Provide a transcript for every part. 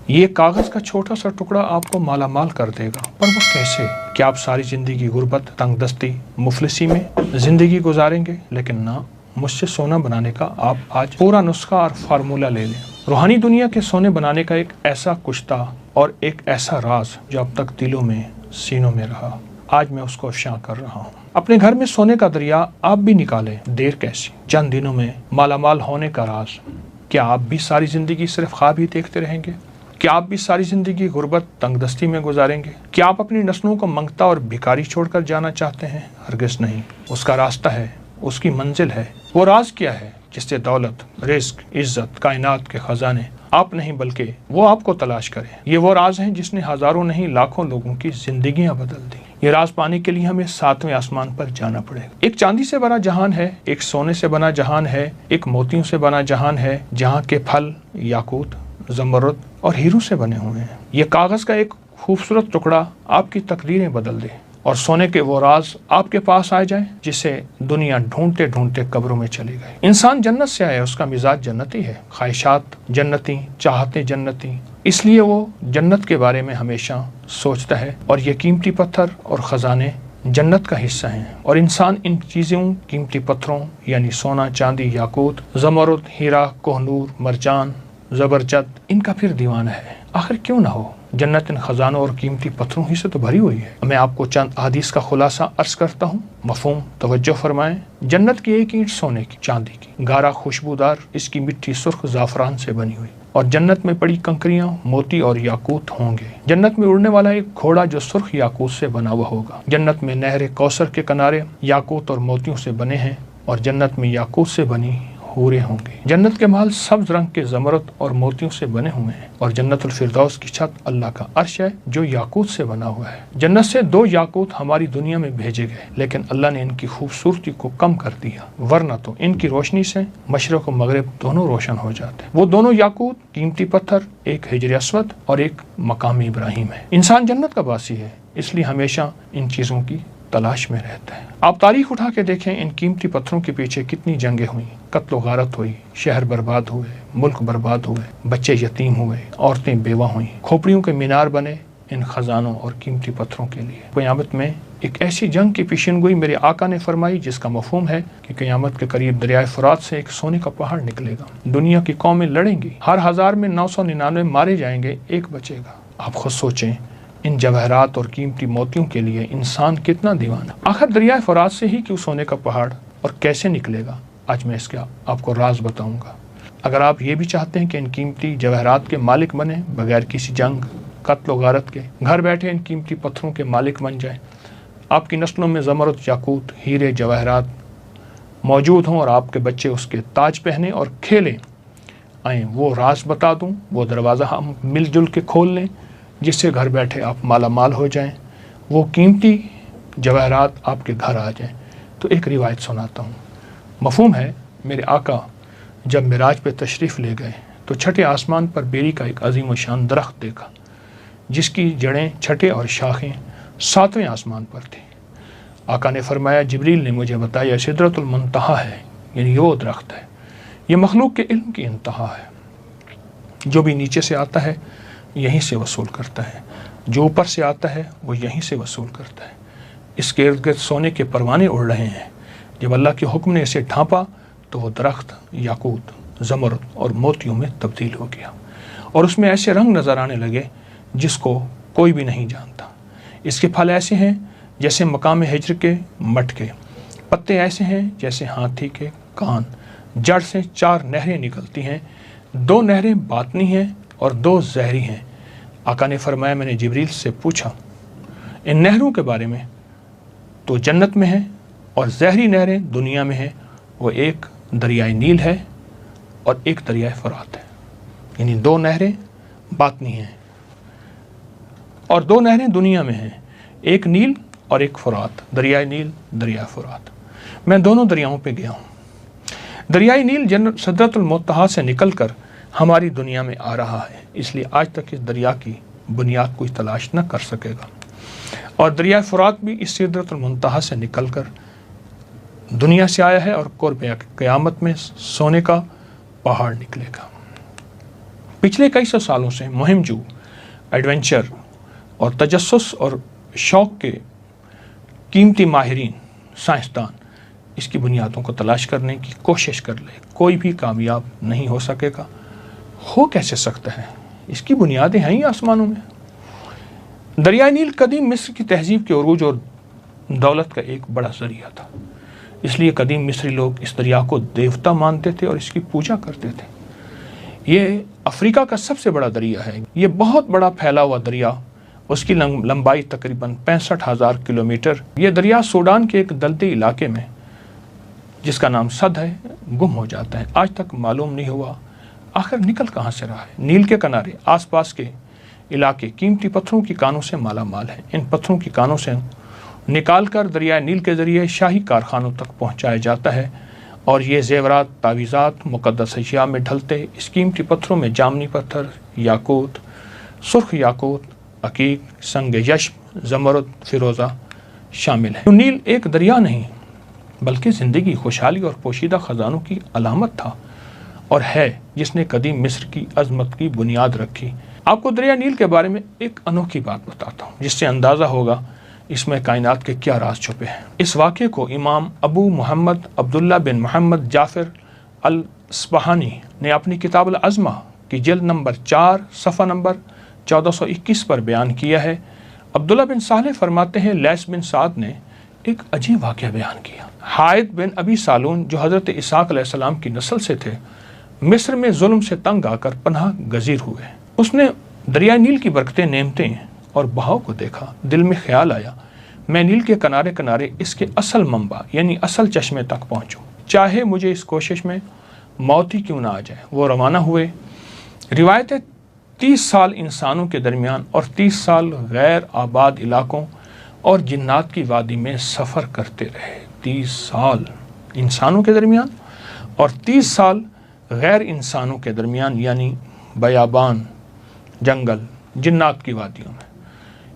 یہ کاغذ کا چھوٹا سا ٹکڑا آپ کو مالا مال کر دے گا، پر وہ کیسے؟ کیا آپ ساری زندگی غربت، تنگ دستی، مفلسی میں زندگی گزاریں گے؟ لیکن نہ، مجھ سے سونا بنانے کا آپ آج پورا نسخہ اور فارمولہ لے لیں۔ روحانی دنیا کے سونے بنانے کا ایک ایسا کشتہ اور ایک ایسا راز جو اب تک دلوں میں، سینوں میں رہا، آج میں اس کو افشاں کر رہا ہوں۔ اپنے گھر میں سونے کا دریا آپ بھی نکالیں، دیر کیسی؟ چند دنوں میں مالا مال ہونے کا راز۔ کیا آپ بھی ساری زندگی صرف خواب ہی دیکھتے رہیں گے؟ کیا آپ بھی ساری زندگی غربت، تنگ دستی میں گزاریں گے؟ کیا آپ اپنی نسلوں کو منگتا اور بھکاری چھوڑ کر جانا چاہتے ہیں؟ ہرگز نہیں۔ اس کا راستہ ہے، اس کی منزل ہے۔ وہ راز کیا ہے جس سے دولت، رزق، عزت، کائنات کے خزانے آپ نہیں بلکہ وہ آپ کو تلاش کرے؟ یہ وہ راز ہیں جس نے ہزاروں نہیں لاکھوں لوگوں کی زندگیاں بدل دی۔ یہ راز پانے کے لیے ہمیں 7ویں آسمان پر جانا پڑے گا۔ ایک چاندی سے بنا جہان ہے، ایک سونے سے بنا جہان ہے، ایک موتیوں سے بنا جہان ہے، جہاں کے پھل یاقوت، زمرد اور ہیروں سے بنے ہوئے ہیں۔ یہ کاغذ کا ایک خوبصورت ٹکڑا آپ کی تقدیریں بدل دے اور سونے کے وہ راز آپ کے پاس آ جائیں جسے دنیا ڈھونڈتے ڈھونڈتے قبروں میں چلی گئی۔ انسان جنت سے آیا، اس کا مزاج جنتی ہے، خواہشات جنتی، چاہتے جنتی، اس لیے وہ جنت کے بارے میں ہمیشہ سوچتا ہے، اور یہ قیمتی پتھر اور خزانے جنت کا حصہ ہیں، اور انسان ان چیزوں، قیمتی پتھروں یعنی سونا، چاندی، یاقوت، زمرد، ہیرا، کوہ نور، مرجان، زبرجد، ان کا پھر دیوانہ ہے۔ آخر کیوں نہ ہو؟ جنت ان خزانوں اور قیمتی پتھروں ہی سے تو بھری ہوئی ہے۔ میں آپ کو چند احادیث کا خلاصہ عرض کرتا ہوں، مفہوم توجہ فرمائیں۔ جنت کی ایک اینٹ سونے کی، چاندی کی، گارا خوشبودار، اس کی مٹی سرخ زعفران سے بنی ہوئی، اور جنت میں پڑی کنکریاں موتی اور یاقوت ہوں گے۔ جنت میں اڑنے والا ایک گھوڑا جو سرخ یاقوت سے بنا ہوا ہوگا۔ جنت میں نہر کوثر کے کنارے یاقوت اور موتیوں سے بنے ہیں، اور جنت میں یاقوت سے بنی حوریں ہوں گے۔ جنت کے محل سبز رنگ کے زمرد اور موتیوں سے بنے ہوئے ہیں، اور جنت الفردوس کی چھت اللہ کا عرش ہے جو یاقوت سے بنا ہوا ہے۔ جنت سے 2 یاقوت ہماری دنیا میں بھیجے گئے، لیکن اللہ نے ان کی خوبصورتی کو کم کر دیا، ورنہ تو ان کی روشنی سے مشرق و مغرب دونوں روشن ہو جاتے۔ وہ دونوں یاقوت، قیمتی پتھر، ایک حجر اسود اور ایک مقام ابراہیم ہے۔ انسان جنت کا باسی ہے، اس لیے ہمیشہ ان چیزوں کی تلاش میں رہتا ہے۔ آپ تاریخ اٹھا کے دیکھیں، ان قیمتی پتھروں کے پیچھے کتنی جنگیں ہوئیں، قتل و غارت ہوئی، شہر برباد ہوئے، ملک برباد ہوئے، بچے یتیم ہوئے، عورتیں بیوہ ہوئیں، کھوپڑیوں کے مینار بنے ان خزانوں اور قیمتی پتھروں کے لیے۔ قیامت میں ایک ایسی جنگ کی پیشن گوئی میرے آقا نے فرمائی جس کا مفہوم ہے کہ قیامت کے قریب دریائے فرات سے ایک سونے کا پہاڑ نکلے گا، دنیا کی قومیں لڑیں گی، ہر 1000 میں 999 مارے جائیں گے، ایک بچے گا۔ آپ خود سوچیں، ان جواہرات اور قیمتی موتیوں کے لیے انسان کتنا دیوانہ۔ آخر دریائے فرات سے ہی کیوں سونے کا پہاڑ اور کیسے نکلے گا؟ آج میں اس کا آپ کو راز بتاؤں گا۔ اگر آپ یہ بھی چاہتے ہیں کہ ان قیمتی جواہرات کے مالک بنیں بغیر کسی جنگ، قتل و غارت کے، گھر بیٹھے ان قیمتی پتھروں کے مالک بن جائیں، آپ کی نسلوں میں زمرد، یاقوت، ہیرے، جواہرات موجود ہوں، اور آپ کے بچے اس کے تاج پہنیں اور کھیلیں، آئیں وہ راز بتا دوں، وہ دروازہ ہم مل جل کے کھول لیں جس سے گھر بیٹھے آپ مالا مال ہو جائیں، وہ قیمتی جواہرات آپ کے گھر آ جائیں۔ تو ایک روایت سناتا ہوں۔ مفہوم ہے، میرے آقا جب معراج پہ تشریف لے گئے تو چھٹے آسمان پر بیری کا ایک عظیم و شان درخت دیکھا جس کی جڑیں، چھٹے اور شاخیں 7ویں آسمان پر تھیں۔ آقا نے فرمایا، جبریل نے مجھے بتایا سدرۃ المنتہا ہے، یعنی یہ وہ درخت ہے، یہ مخلوق کے علم کی انتہا ہے، جو بھی نیچے سے آتا ہے یہیں سے وصول کرتا ہے، جو اوپر سے آتا ہے وہ یہیں سے وصول کرتا ہے۔ اس کے ارد گرد سونے کے پروانے اڑ رہے ہیں۔ جب اللہ کے حکم نے اسے ڈھانپا تو وہ درخت یاقوت، زمرد اور موتیوں میں تبدیل ہو گیا، اور اس میں ایسے رنگ نظر آنے لگے جس کو کوئی بھی نہیں جانتا۔ اس کے پھل ایسے ہیں جیسے مقام ہجر کے مٹکے، پتے ایسے ہیں جیسے ہاتھی کے کان، جڑ سے 4 نہریں نکلتی ہیں، 2 نہریں باطنی ہیں اور 2 زہری ہیں۔ آقا نے فرمایا، میں نے جبریل سے پوچھا ان نہروں کے بارے میں، تو جنت میں ہیں، اور زہری نہریں دنیا میں ہیں، وہ ایک دریائے نیل ہے اور ایک دریائے فرات ہے، یعنی 2 نہریں باطنی ہیں اور 2 نہریں دنیا میں ہیں، ایک نیل اور ایک فرات، دریائے نیل، دریائے فرات۔ میں دونوں دریاؤں پہ گیا ہوں۔ دریائے نیل سدرۃ المنتہا سے نکل کر ہماری دنیا میں آ رہا ہے، اس لیے آج تک اس دریا کی بنیاد کوئی تلاش نہ کر سکے گا، اور دریائے فرات بھی اس سدرۃ المنتہا سے نکل کر دنیا سے آیا ہے، اور قرب قیامت میں سونے کا پہاڑ نکلے گا۔ पिछले कई सौ सालों से मुहिम-जू, एडवेंचर और तजस्सुस और शौक़ के कीमती माहिरीन, साइंसदान इसकी बुनियादों को तलाश करने की कोशिश कर ले, कोई भी कामयाब नहीं हो सकेगा। हो कैसे सकता है? इसकी बुनियादें हैं ही आसमानों में। दरिया नील कदीम मिस्र की तहजीब के उरूज और दौलत का एक बड़ा जरिया था। इसलिए कदीम मिस्री लोग इस दरिया को देवता मानते थे और इसकी पूजा करते थे। ये अफ्रीका का सबसे बड़ा दरिया है। ये बहुत बड़ा फैला हुआ दरिया, उसकी लंबाई तकरीबन 65,000 किलोमीटर। ये दरिया सूडान के एक दलदली इलाके में, जिसका नाम सद है, गुम हो जाता है। आज तक मालूम नहीं हुआ आखिर निकल कहाँ से रहा है। नील के किनारे आसपास के इलाके कीमती पत्थरों की कानों से माला माल हैं। इन पत्थरों की कानों से निकालकर दरिया नील के ज़रिए शाही कारखानों तक पहुँचाया जाता है और ये ज़ेवरात, तावीज़ात, मुक़द्दस अशिया में ढलते इस कीमती पत्थरों में जामनी पत्थर, याकूत, सुर्ख याकूत, अकीक, संग यश्म, ज़मरुद, फ़िरोज़ा शामिल है। नील एक दरिया नहीं बल्कि ज़िंदगी, खुशहाली और पोशीदा ख़जानों की अलामत था और है, जिसने कदीम मिस्र की अज़मत की बुनियाद रखी। आपको दरिया नील के बारे में एक अनोखी बात बताता हूँ, जिससे अंदाज़ा होगा इसमें कायनात के क्या राज छुपे हैं। इस वाक़े को इमाम अबू मुहम्मद अब्दुल्ला बिन मोहम्मद जाफ़िर अल-अस्बहानी ने अपनी किताब अल-अज़्मा की जिल्द नंबर 4 सफ़ा नंबर 1421 पर बयान किया है। अब्दुल्ला बिन सालेह फरमाते हैं, लैस बिन साद ने एक अजीब वाक़या बयान किया। हायद बिन अबी सालून, जो हज़रत इसाक अलैहिस्सलाम की नस्ल से थे, मिस्र में जुल्म से तंग आकर पनाह गज़ीर हुए। उसने दरिया नील की बरकतें, नेमतें और बहाव को देखा। दिल में ख्याल आया, मैं नील के किनारे किनारे इसके असल मंबा यानी असल चश्मे तक पहुँचूँ, चाहे मुझे इस कोशिश में मौत ही क्यों ना आ जाए। वो रवाना हुए। रिवायतें 30 साल इंसानों के दरमियान और 30 साल गैर आबाद इलाकों और जिन्नात की वादी में सफ़र करते रहे। 30 साल इंसानों के दरमियान और 30 साल गैर इंसानों के दरमियान, यानी बयाबान, जंगल, जिन्नात की वादियों में।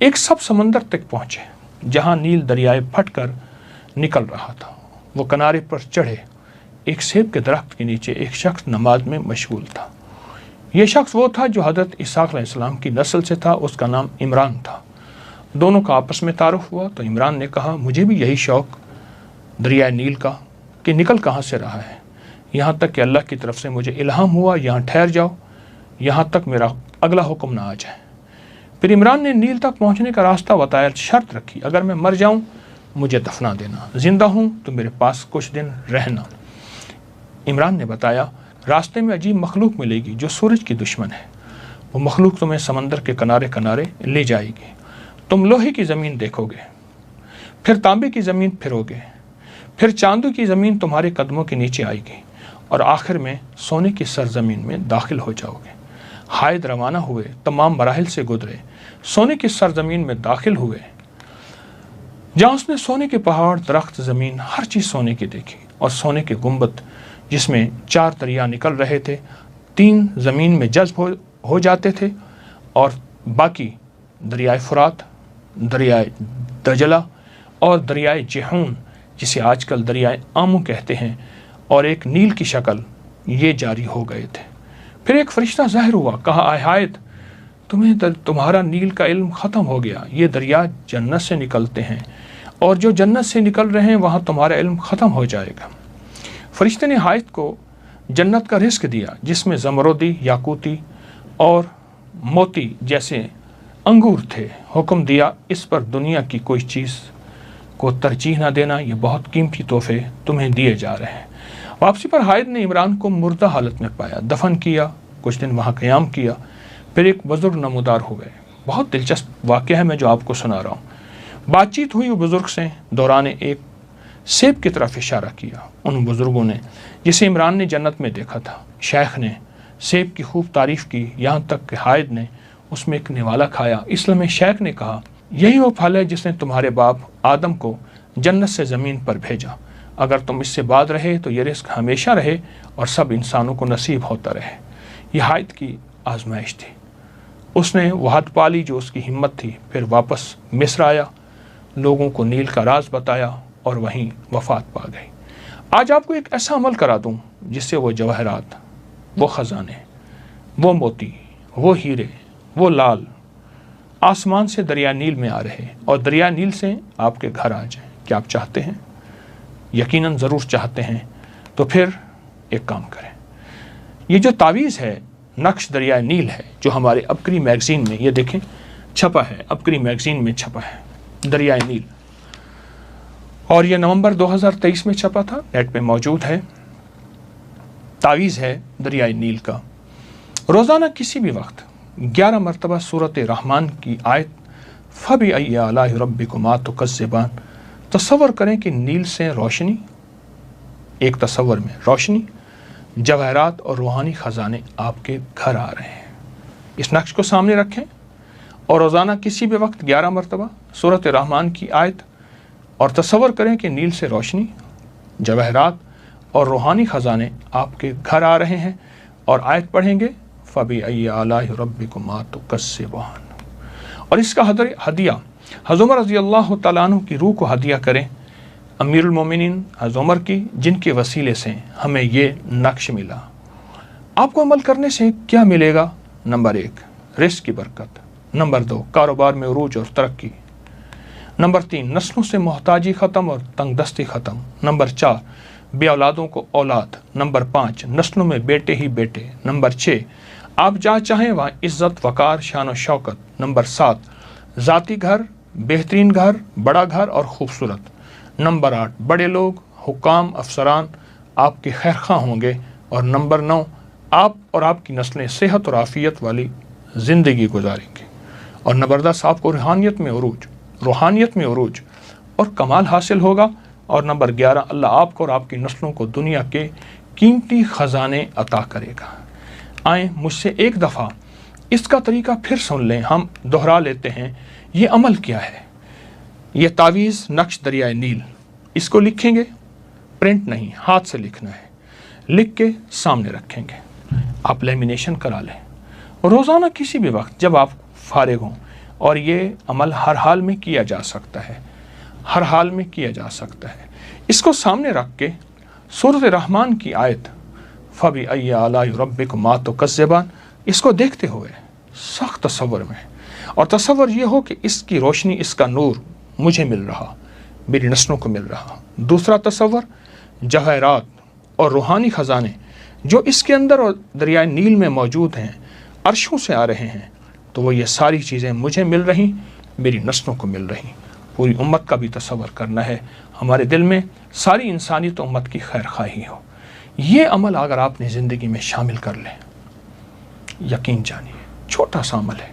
एक सब समंदर तक पहुँचे जहाँ नील दरियाए फट कर निकल रहा था। वो किनारे पर चढ़े। एक सेब के दरख्त के नीचे एक शख्स नमाज में मशगूल था। ये शख्स वो था जो हज़रत इसाक अलैहिस्सलाम की नस्ल से था। उसका नाम इमरान था। दोनों का आपस में तारुफ हुआ तो इमरान ने कहा, मुझे भी यही शौक़ दरिया नील का कि निकल कहाँ से रहा है, यहाँ तक कि अल्लाह की तरफ से मुझे इल्हाम हुआ यहाँ ठहर जाओ, यहाँ तक मेरा अगला हुक्म ना आ जाए। फिर इमरान ने नील तक पहुँचने का रास्ता बताया, शर्त रखी, अगर मैं मर जाऊँ मुझे दफना देना, जिंदा हूँ तो मेरे पास कुछ दिन रहना। इमरान ने बताया, रास्ते में अजीब मखलूक मिलेगी जो सूरज की दुश्मन है। वो मखलूक तुम्हें समंदर के किनारे किनारे ले जाएगी। तुम लोहे की ज़मीन देखोगे, फिर तांबे की ज़मीन फिरोगे, फिर चांदी की ज़मीन तुम्हारे कदमों के नीचे आएगी और आखिर में सोने की सरजमीन में दाखिल हो जाओगे। हायद रवाना हुए, तमाम मराहिल से गुजरे, सोने की सरजमीन में दाखिल हुए, जहाँ उसने सोने के पहाड़, दरख्त, ज़मीन, हर चीज़ सोने की देखी और सोने के गुंबद जिसमें 4 दरिया निकल रहे थे। 3 ज़मीन में जज्ब हो जाते थे और बाकी दरियाए फुरात, दरियाए दजला और दरियाए जिहून, जिसे आजकल दरियाए आमू कहते हैं, और एक नील की शक्ल, ये जारी हो गए थे। फिर एक फरिश्ता ज़ाहिर हुआ, कहा, आय हायद, तुम्हारा नील का इल्म ख़त्म हो गया। ये दरिया जन्नत से निकलते हैं और जो जन्नत से निकल रहे हैं वहाँ तुम्हारा इल्म ख़त्म हो जाएगा। फरिश्ते ने हायद को जन्नत का रिस्क दिया, जिसमें ज़मरुदी, याकूती और मोती जैसे अंगूर थे। हुक्म दिया, इस पर दुनिया की कोई चीज़ को तरजीह न देना, ये बहुत कीमती तोहफे तुम्हें दिए जा रहे हैं। वापसी पर हायद ने इमरान को मुर्दा हालत में पाया, दफन किया, कुछ दिन वहाँ क़याम किया। फिर एक बुज़ुर्ग नमूदार हो गए। बहुत दिलचस्प वाक़या है मैं जो आपको सुना रहा हूँ। बातचीत हुई बुज़ुर्ग से, दौरान एक सेब की तरफ इशारा किया। उन बुज़ुर्गों ने, जिसे इमरान ने जन्नत में देखा था। शेख ने सेब की खूब तारीफ़ की, यहाँ तक कि हायद ने उसमें एक निवाला खाया। इसलिए शेख ने कहा, यही वो फल है जिसने तुम्हारे बाप आदम को जन्नत से ज़मीन पर भेजा। अगर तुम इससे बाद रहे तो ये रिस्क हमेशा रहे और सब इंसानों को नसीब होता रहे। यह हायद की आजमाइश थी। उसने वह हद पाली जो उसकी हिम्मत थी। फिर वापस मिस्र आया, लोगों को नील का राज बताया और वहीं वफ़ात पा गई। आज आपको एक ऐसा अमल करा दूं जिससे वो जवाहरात, वो ख़जाने वो मोती, वो हीरे, वो लाल आसमान से दरिया नील में आ रहे और दरिया नील से आपके घर आ जाएं। क्या आप चाहते हैं? यकीनन ज़रूर चाहते हैं। तो फिर एक काम करें, ये जो तावीज़ है नक्श दरिया नील है, जो हमारे अबकरी मैगज़ीन में, ये देखें छपा है, अबकरी मैगज़ीन में छपा है दरिया नील, और ये नवंबर 2023 में छपा था, नेट पे मौजूद है। तावीज़ है दरिया नील का। रोज़ाना किसी भी वक्त 11 मरतबा सूरत रहमान की आयत फ़बी आलाइ रब्बिकुमा तुकज़्ज़िबान। तसव्वुर करें कि नील से रोशनी, एक तसव्वुर में रोशनी, जवाहरात और रूहानी ख़जाने आपके घर आ रहे हैं। इस नक्श को सामने रखें और रोज़ाना किसी भी वक्त 11 मरतबा सूरत रहमान की आयत और तसव्वुर करें कि नील से रोशनी, जवाहरात और रूहानी ख़जाने आपके घर आ रहे हैं, और आयत पढ़ेंगे फ़बी आलाइ रब्बिकुमा तुकज़्ज़िबान। और इसका हदिया हज़रत उमर रज़ी अल्लाह तआला अन्हु की रूह को हदिया करें, अमीरुल मोमिनीन हज़रत उमर की, जिनके वसीले से हमें ये नक्श मिला। आपको अमल करने से क्या मिलेगा? नंबर 1 रिज़्क़ की बरकत, नंबर 2 कारोबार में उरूज और तरक्की, नंबर 3 नस्लों से मोहताजी ख़त्म और तंगदस्ती ख़त्म, नंबर 4 बे औलादों को औलाद, नंबर 5 नस्लों में बेटे ही बेटे, नंबर 6 आप जहाँ चाहें वहाँ इज़्ज़त वक़ार शान और शौकत, नंबर 7 ज़ाती घर, बेहतरीन घर, बड़ा घर और ख़ूबसूरत, नंबर 8 बड़े लोग, हुक्काम, अफसरान आपके खैरख़्वाह होंगे, और नंबर 9 आप और आपकी नस्लें सेहत और आफ़ियत वाली ज़िंदगी गुजारेंगे, और नंबर 10 आपको रूहानियत में उरूज और कमाल हासिल होगा, और नंबर 11 अल्लाह आपको और आपकी नस्लों को दुनिया के कीमती ख़जाने अता करेगा। आएँ मुझसे एक दफ़ा इसका तरीका फिर सुन लें, हम दोहरा लेते हैं। ये अमल क्या है? ये तावीज़ नक्श दरियाए नील, इसको लिखेंगे, प्रिंट नहीं, हाथ से लिखना है, लिख के सामने रखेंगे, आप लेमिनेशन करा लें, रोज़ाना किसी भी वक्त जब आप फारिग हों, और ये अमल हर हाल में किया जा सकता है, हर हाल में किया जा सकता है। इसको सामने रख के सूरत रहमान की आयत फ़बी आलाइ रब्बिकुमा तुकज़्ज़िबान, इसको देखते हुए सख्त तसव्वुर में, और तसव्वुर ये हो कि इसकी रोशनी, इसका नूर मुझे मिल रहा, मेरी नस्लों को मिल रहा। दूसरा तसव्वुर जवाहरात और रूहानी ख़जाने जो इसके अंदर और दरिया नील में मौजूद हैं, अर्शों से आ रहे हैं, तो वो ये सारी चीज़ें मुझे मिल रही, मेरी नस्लों को मिल रही। पूरी उम्मत का भी तसव्वुर करना है, हमारे दिल में सारी इंसानियत उम्मत की खैर खाही हो। ये अमल अगर आपने ज़िंदगी में शामिल कर लें, यकीन जानिए छोटा सा अमल है,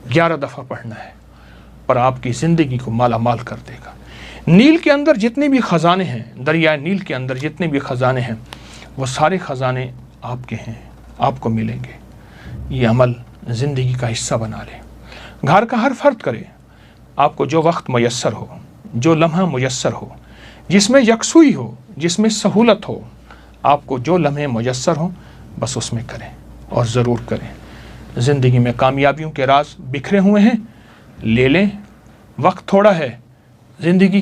11 दफ़ा पढ़ना है, पर आपकी ज़िंदगी को माला माल कर देगा। नील के अंदर जितने भी ख़जाने हैं, दरिया नील के अंदर जितने भी ख़जाने हैं, वो सारे ख़जाने आपके हैं, आपको मिलेंगे। ये अमल ज़िंदगी का हिस्सा बना लें। घर का हर फ़र्द करे, आपको जो वक्त मुयस्सर हो, जो लम्हा मुयस्सर हो, जिसमें यकसुई हो, जिसमें सहूलत हो, आपको जो लम्हे मुयस्सर हो बस उसमें करें, और ज़रूर करें। ज़िंदगी में कामयाबियों के राज बिखरे हुए हैं, ले लें, वक्त थोड़ा है, ज़िंदगी